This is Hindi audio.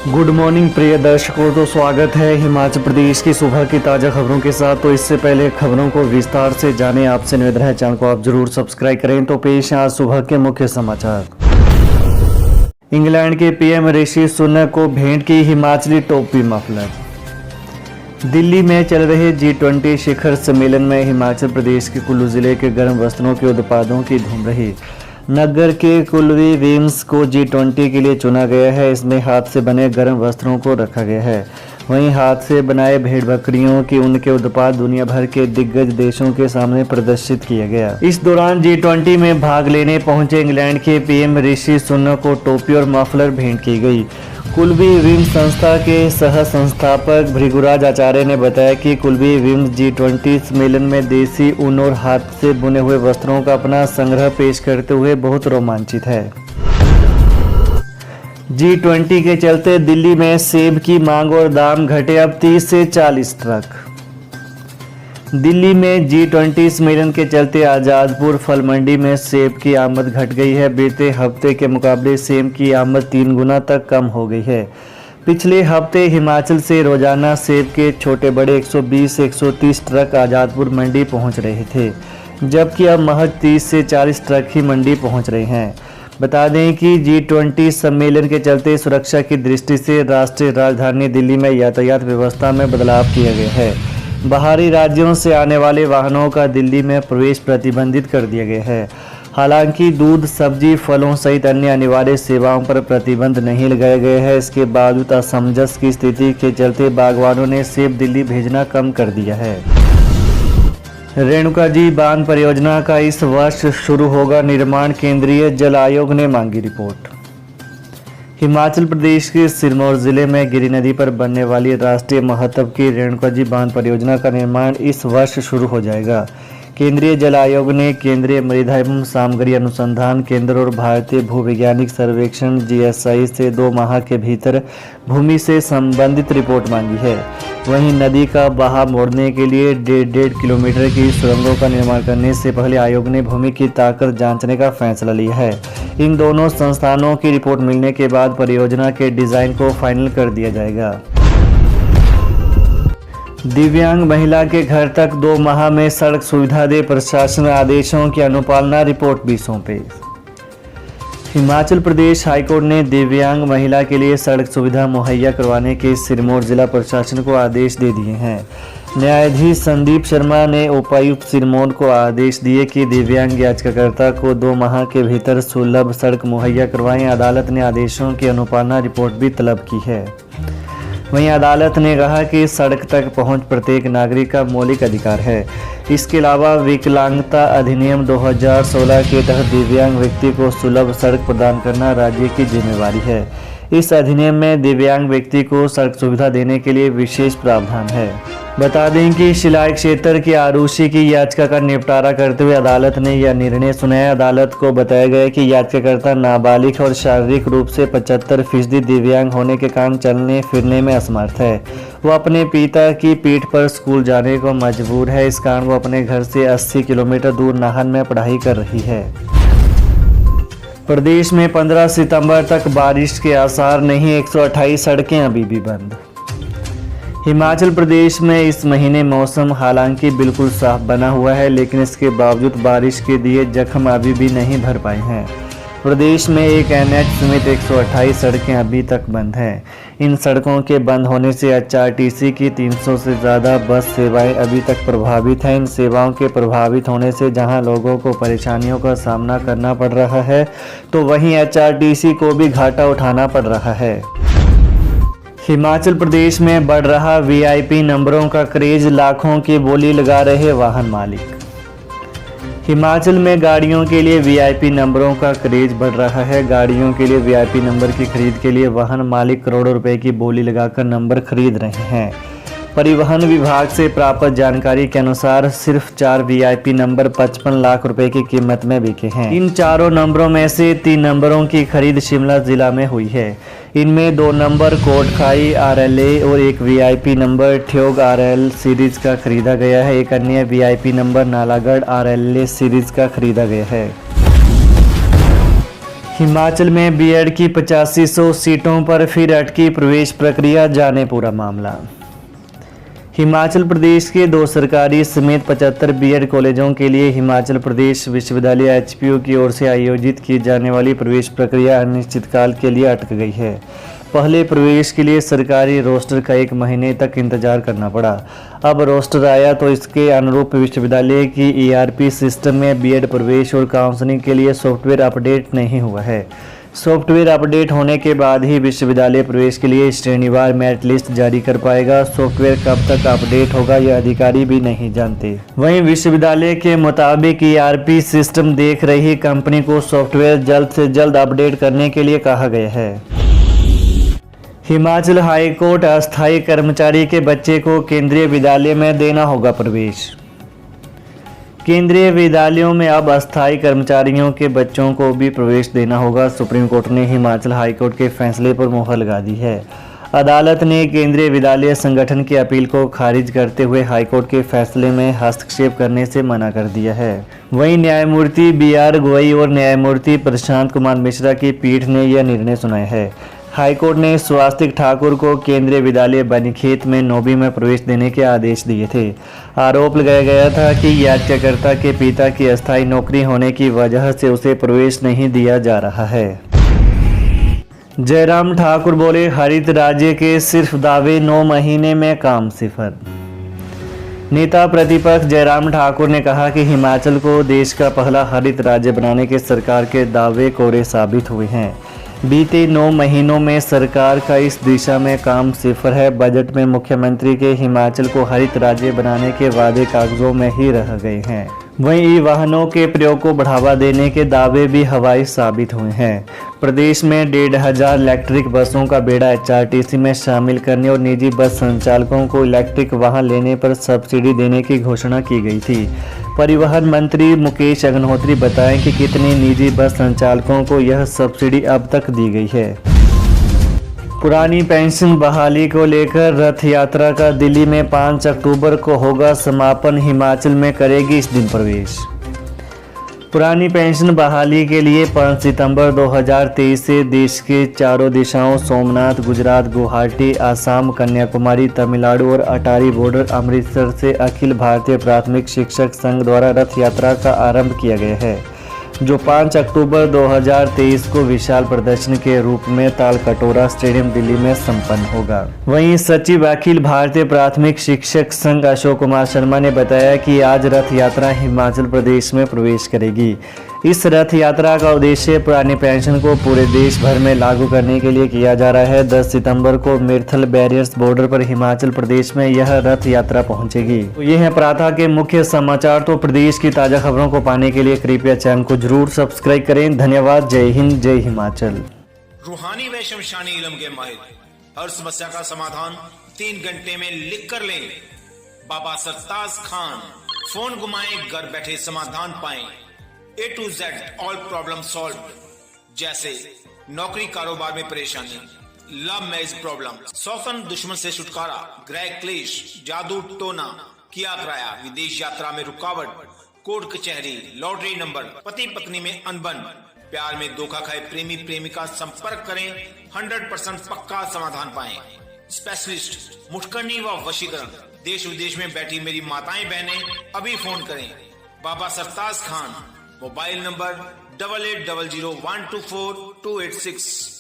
गुड मॉर्निंग प्रिय दर्शकों, तो स्वागत है हिमाचल प्रदेश की सुबह की ताज़ा खबरों के साथ। तो इससे पहले खबरों को विस्तार से जाने आपसे निवेदन है, चैनल को आप जरूर सब्सक्राइब करें। तो पेश है आज सुबह के मुख्य समाचार। इंग्लैंड के पीएम ऋषि सुनक को भेंट की हिमाचली टोपी मफलर। दिल्ली में चल रहे G20 शिखर सम्मेलन में हिमाचल प्रदेश के कुल्लू जिले के गर्म वस्त्रों के उत्पादों की धूम रही। नगर के कुल्लवी वीम्स को G20 के लिए चुना गया है। इसमें हाथ से बने गर्म वस्त्रों को रखा गया है। वहीं हाथ से बनाए भेड़ बकरियों की उनके उत्पाद दुनिया भर के दिग्गज देशों के सामने प्रदर्शित किया गया। इस दौरान G20 में भाग लेने पहुंचे इंग्लैंड के पीएम ऋषि सुनक को टोपी और मफलर भेंट की गई। कुल्लवी विम्स संस्था के सह संस्थापक भृगुराज आचार्य ने बताया कि कुल्लवी विम्स G20 सम्मेलन में देसी ऊन और हाथ से बुने हुए वस्त्रों का अपना संग्रह पेश करते हुए बहुत रोमांचित है। G20 के चलते दिल्ली में सेब की मांग और दाम घटे अब 30 से 40 ट्रक। दिल्ली में G20 सम्मेलन के चलते आजादपुर फल मंडी में सेब की आमद घट गई है। बीते हफ्ते के मुकाबले सेब की आमद 3 गुना तक कम हो गई है। पिछले हफ्ते हिमाचल से रोजाना सेब के छोटे बड़े 120-130 ट्रक आजादपुर मंडी पहुंच रहे थे, जबकि अब महज 30 से 40 ट्रक ही मंडी पहुंच रहे हैं। बता दें कि G20 सम्मेलन के चलते सुरक्षा की दृष्टि से राष्ट्रीय राजधानी दिल्ली में यातायात व्यवस्था में बदलाव किया गया है। बाहरी राज्यों से आने वाले वाहनों का दिल्ली में प्रवेश प्रतिबंधित कर दिया गया है। हालांकि दूध, सब्जी, फलों सहित अन्य अनिवार्य सेवाओं पर प्रतिबंध नहीं लगाया गया है। इसके बावजूद असमंजस की स्थिति के चलते बागवानों ने सेब दिल्ली भेजना कम कर दिया है। रेणुका जी बांध परियोजना का इस वर्ष शुरू होगा निर्माण, केंद्रीय जल आयोग ने मांगी रिपोर्ट। हिमाचल प्रदेश के सिरमौर जिले में गिरी नदी पर बनने वाली राष्ट्रीय महत्व की रेणुका जी बांध परियोजना का निर्माण इस वर्ष शुरू हो जाएगा। केंद्रीय जल आयोग ने केंद्रीय मृदा एवं सामग्री अनुसंधान केंद्र और भारतीय भूवैज्ञानिक सर्वेक्षण GSI से 2 माह के भीतर भूमि से संबंधित रिपोर्ट मांगी है। वहीं नदी का बहाव मोड़ने के लिए 1.5 किलोमीटर की सुरंगों का निर्माण करने से पहले आयोग ने भूमि की ताकत जांचने का फैसला लिया है। इन दोनों संस्थानों की रिपोर्ट मिलने के बाद परियोजना के डिजाइन को फाइनल कर दिया जाएगा। दिव्यांग महिला के घर तक 2 माह में सड़क सुविधा दे प्रशासन, आदेशों की अनुपालना रिपोर्ट भी सौंपे। हिमाचल प्रदेश हाईकोर्ट ने दिव्यांग महिला के लिए सड़क सुविधा मुहैया करवाने के सिरमौर जिला प्रशासन को आदेश दे दिए हैं। न्यायाधीश संदीप शर्मा ने उपायुक्त सिरमौर को आदेश दिए कि दिव्यांग याचिकाकर्ता को 2 माह के भीतर सुलभ सड़क मुहैया करवाएं। अदालत ने आदेशों की अनुपालना रिपोर्ट भी तलब की है। वहीं अदालत ने कहा कि सड़क तक पहुंच प्रत्येक नागरिक का मौलिक अधिकार है। इसके अलावा विकलांगता अधिनियम 2016 के तहत दिव्यांग व्यक्ति को सुलभ सड़क प्रदान करना राज्य की जिम्मेवारी है। इस अधिनियम में दिव्यांग व्यक्ति को सड़क सुविधा देने के लिए विशेष प्रावधान है। बता दें कि शिलाई क्षेत्र की आरुषि की याचिका का निपटारा करते हुए अदालत ने यह निर्णय सुनाया। अदालत को बताया गया कि याचिकाकर्ता नाबालिग और शारीरिक रूप से 75% दिव्यांग होने के कारण चलने फिरने में असमर्थ है। वो अपने पिता की पीठ पर स्कूल जाने को मजबूर है। इस कारण वो अपने घर से 80 किलोमीटर दूर नाहन में पढ़ाई कर रही है। प्रदेश में 15 सितंबर तक बारिश के आसार नहीं, 128 सड़कें अभी भी बंद। हिमाचल प्रदेश में इस महीने मौसम हालांकि बिल्कुल साफ बना हुआ है, लेकिन इसके बावजूद बारिश के दिए जख्म अभी भी नहीं भर पाए हैं। प्रदेश में एक NH समेत 128 सड़कें अभी तक बंद हैं। इन सड़कों के बंद होने से HRTC की 300 से ज़्यादा बस सेवाएं अभी तक प्रभावित हैं। इन सेवाओं के प्रभावित होने से जहां लोगों को परेशानियों का सामना करना पड़ रहा है, तो वहीं HRTC को भी घाटा उठाना पड़ रहा है। हिमाचल प्रदेश में बढ़ रहा VIP नंबरों का क्रेज, लाखों की बोली लगा रहे वाहन मालिक। हिमाचल में गाड़ियों के लिए VIP नंबरों का क्रेज बढ़ रहा है। गाड़ियों के लिए VIP नंबर की खरीद के लिए वाहन मालिक करोड़ों रुपए की बोली लगाकर नंबर खरीद रहे हैं। परिवहन विभाग से प्राप्त जानकारी के अनुसार सिर्फ 4 VIP नंबर 55 लाख रुपए की कीमत में बिके हैं। इन चारों नंबरों में से 3 नंबरों की खरीद शिमला जिला में हुई है। इनमें 2 नंबर कोटखाई RLA और एक VIP नंबर ठ्योग RL सीरीज का खरीदा गया है। एक अन्य VIP number Nalagarh RLA series का खरीदा गया है। हिमाचल में बीएड की 8500 सीटों पर फिर अटकी प्रवेश प्रक्रिया, जाने पूरा मामला। हिमाचल प्रदेश के 2 सरकारी समेत 75 बीएड कॉलेजों के लिए हिमाचल प्रदेश विश्वविद्यालय एचपीयू की ओर से आयोजित की जाने वाली प्रवेश प्रक्रिया अनिश्चितकाल के लिए अटक गई है। पहले प्रवेश के लिए सरकारी रोस्टर का 1 महीने तक इंतजार करना पड़ा। अब रोस्टर आया तो इसके अनुरूप विश्वविद्यालय की ईआरपी सिस्टम में बीएड प्रवेश और काउंसलिंग के लिए सॉफ्टवेयर अपडेट नहीं हुआ है। सॉफ्टवेयर अपडेट होने के बाद ही विश्वविद्यालय प्रवेश के लिए श्रेणीवार मेरिट लिस्ट जारी कर पाएगा। सॉफ्टवेयर कब तक अपडेट होगा यह अधिकारी भी नहीं जानते। वहीं विश्वविद्यालय के मुताबिक ईआरपी सिस्टम देख रही कंपनी को सॉफ्टवेयर जल्द से जल्द अपडेट करने के लिए कहा गया है। हिमाचल हाई कोर्ट, अस्थायी कर्मचारी के बच्चे को केंद्रीय विद्यालय में देना होगा प्रवेश। केंद्रीय विद्यालयों में अब अस्थायी कर्मचारियों के बच्चों को भी प्रवेश देना होगा। सुप्रीम कोर्ट ने हिमाचल हाई कोर्ट के फैसले पर मुहर लगा दी है। अदालत ने केंद्रीय विद्यालय संगठन की अपील को खारिज करते हुए हाई कोर्ट के फैसले में हस्तक्षेप करने से मना कर दिया है। वहीं न्यायमूर्ति BR गवई और न्यायमूर्ति प्रशांत कुमार मिश्रा की पीठ ने यह निर्णय सुनाया है। हाईकोर्ट ने स्वास्तिक ठाकुर को केंद्रीय विद्यालय बनीखेत में 9वीं में प्रवेश देने के आदेश दिए थे। आरोप लगाया गया था कि याचिकाकर्ता के पिता की अस्थायी नौकरी होने की वजह से उसे प्रवेश नहीं दिया जा रहा है। जयराम ठाकुर बोले, हरित राज्य के सिर्फ दावे, 9 महीने में काम सिफर। नेता प्रतिपक्ष जयराम ठाकुर ने कहा कि हिमाचल को देश का पहला हरित राज्य बनाने के सरकार के दावे कोरे साबित हुए हैं। बीते 9 महीनों में सरकार का इस दिशा में काम सिफर है। बजट में मुख्यमंत्री के हिमाचल को हरित राज्य बनाने के वादे कागजों में ही रह गए हैं। वहीं ई वाहनों के प्रयोग को बढ़ावा देने के दावे भी हवाई साबित हुए हैं। प्रदेश में 1,500 इलेक्ट्रिक बसों का बेड़ा HRTC में शामिल करने और निजी बस संचालकों को इलेक्ट्रिक वाहन लेने पर सब्सिडी देने की घोषणा की गई थी। परिवहन मंत्री मुकेश अग्निहोत्री बताएं कि कितने निजी बस संचालकों को यह सब्सिडी अब तक दी गई है। पुरानी पेंशन बहाली को लेकर रथ यात्रा का दिल्ली में 5 अक्टूबर को होगा समापन। हिमाचल में करेगी इस दिन प्रवेश। पुरानी पेंशन बहाली के लिए 5 सितंबर 2023 से देश के चारों दिशाओं सोमनाथ, गुजरात, गुवाहाटी, आसाम, कन्याकुमारी, तमिलनाडु और अटारी बॉर्डर अमृतसर से अखिल भारतीय प्राथमिक शिक्षक संघ द्वारा रथ यात्रा का आरंभ किया गया है, जो 5 अक्टूबर 2023 को विशाल प्रदर्शन के रूप में तालकटोरा स्टेडियम दिल्ली में संपन्न होगा। वहीं सचिव अखिल भारतीय प्राथमिक शिक्षक संघ अशोक कुमार शर्मा ने बताया कि आज रथ यात्रा हिमाचल प्रदेश में प्रवेश करेगी। इस रथ यात्रा का उद्देश्य पुरानी पेंशन को पूरे देश भर में लागू करने के लिए किया जा रहा है। 10 सितंबर को मिर्थल बैरियर्स बॉर्डर पर हिमाचल प्रदेश में यह रथ यात्रा पहुंचेगी। तो ये है प्रातः के मुख्य समाचार। तो प्रदेश की ताजा खबरों को पाने के लिए कृपया चैनल को जरूर सब्सक्राइब करें। धन्यवाद। जय हिंद, जय हिमाचल। रूहानी व शमशानी इल्म के माहिर, हर समस्या का समाधान 3 घंटे में लिख कर लें। बाबा सरताज खान। फोन घुमाएं, घर बैठे समाधान पाएं। A to Z all problem solve, जैसे नौकरी कारोबार में परेशानी, लव मैरिज प्रॉब्लम, सौतन दुश्मन से छुटकारा, ग्रह क्लेश, जादू टोना, किया कराया, विदेश यात्रा में रुकावट, कोर्ट कचहरी, लॉटरी नंबर, पति पत्नी में अनबन, प्यार में धोखा खाए प्रेमी प्रेमिका, संपर्क करें। 100% पक्का समाधान पाएं। स्पेशलिस्ट मुठकरनी व वशीकरण, देश विदेश में बैठी मेरी माताएं बहनें अभी फोन करें। बाबा सरताज खान। Mobile number 8800124286।